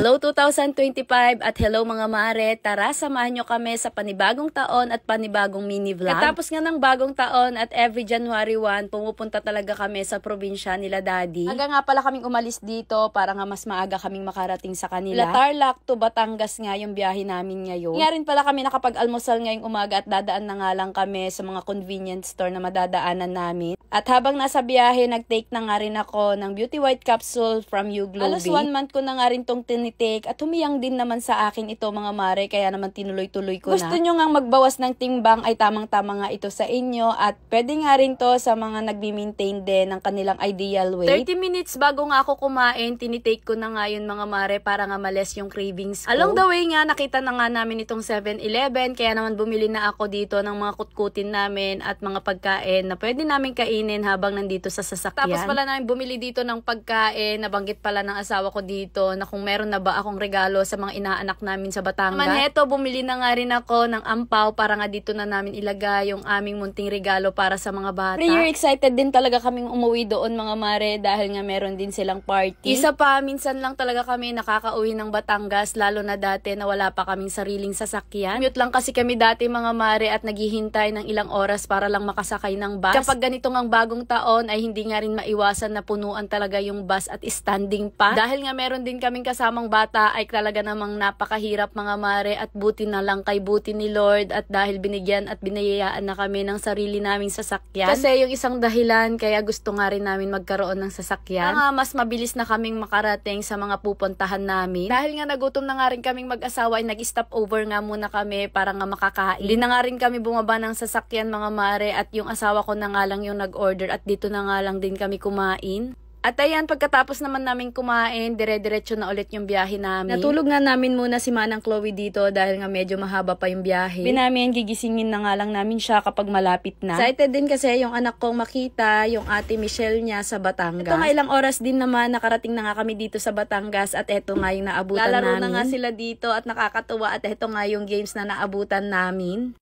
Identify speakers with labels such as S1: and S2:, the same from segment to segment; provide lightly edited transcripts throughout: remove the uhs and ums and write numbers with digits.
S1: Hello 2025 at hello mga mare, tara samahan nyo kami sa panibagong taon at panibagong mini vlog. Katapos nga ng bagong taon at every January 1, pumupunta talaga kami sa probinsya nila daddy. Aga nga pala kaming umalis dito para nga mas maaga kaming makarating sa kanila. Tarlac to Batangas nga yung biyahe namin ngayon. Nga rin pala kami nakapag-almusal ngayong umaga at dadaan na nga lang kami sa mga convenience store na madadaanan namin. At habang nasa biyahe, nag-take na nga rin ako ng Beauty White Capsule from YouGlowBe. Alas 1 month ko na nga rin tong tinitake at humiyang din naman sa akin ito mga mare, kaya naman tinuloy-tuloy ko na. Gusto nyo nga magbawas ng timbang ay tamang-tama nga ito sa inyo at pwede nga rin to sa mga nagbi-maintain din ng kanilang ideal weight. 30 minutes bago nga ako kumain, tinitake ko na nga yun mga mare para nga males yung cravings ko. Along the way nga, nakita na nga namin itong 7-Eleven, kaya naman bumili na ako dito ng mga kutkutin namin at mga pagkain na pwede namin kainin habang nandito sa sasakyan. Tapos pala namin bumili dito ng pagkain, nabanggit pala ng asawa ko dito na kung meron na ba akong regalo sa mga inaanak namin sa Batangas. Maneto, bumili na nga rin ako ng ampaw para nga dito na namin ilagay yung aming munting regalo para sa mga bata. Really excited din talaga kaming umuwi doon mga mare dahil nga meron din silang party. Isa pa, minsan lang talaga kami nakakauwi ng Batangas, lalo na dati na wala pa kaming sariling sasakyan. Commute lang kasi kami dati mga mare at naghihintay ng ilang oras para lang makasakay ng bus. Kapag ganito ngang bagong taon ay hindi nga rin maiwasan na punuan talaga yung bus at standing pa. Dahil nga meron din kaming kasamang bata ay talaga namang napakahirap mga mare at buti na lang kay buti ni Lord at dahil binigyan at binayayaan na kami ng sarili naming sasakyan. Kasi yung isang dahilan kaya gusto nga rin namin magkaroon ng sasakyan. Mas mabilis na kaming makarating sa mga pupuntahan namin. Dahil nga nagutom na nga rin kaming mag-asawa ay nag-stop over nga muna kami para nga makakain. Hindi na nga rin kami bumaba ng sasakyan mga mare at yung asawa ko na nga lang yung nag-order at dito na nga lang din kami kumain. At ayan, pagkatapos naman namin kumain, dire-diretso na ulit yung biyahe namin. Natulog nga namin muna si Manang Chloe dito dahil nga medyo mahaba pa yung biyahe. Namin, gigisingin na nga lang namin siya kapag malapit na. Excited din kasi yung anak kong makita, yung ate Michelle niya sa Batangas. Ito nga ilang oras din naman, nakarating na nga kami dito sa Batangas at eto nga yung naabutan namin. Lalaro na nga sila dito at nakakatuwa at eto nga yung games na naabutan namin.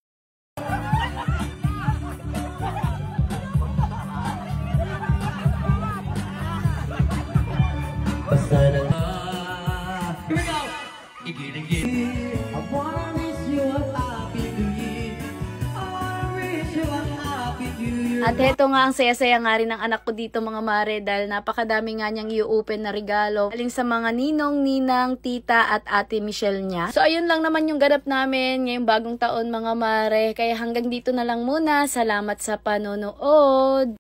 S2: Here we go! I wanna wish you a happy new year. I wish you a happy new year.
S1: At heto nga ang saya-saya nga rin ng anak ko dito mga mare dahil napakadami nga niyang i-open na regalo galing sa mga ninong, ninang, tita at ate Michelle niya. So ayun lang naman yung ganap namin ngayong bagong taon mga mare. Kaya hanggang dito na lang muna. Salamat sa panonood!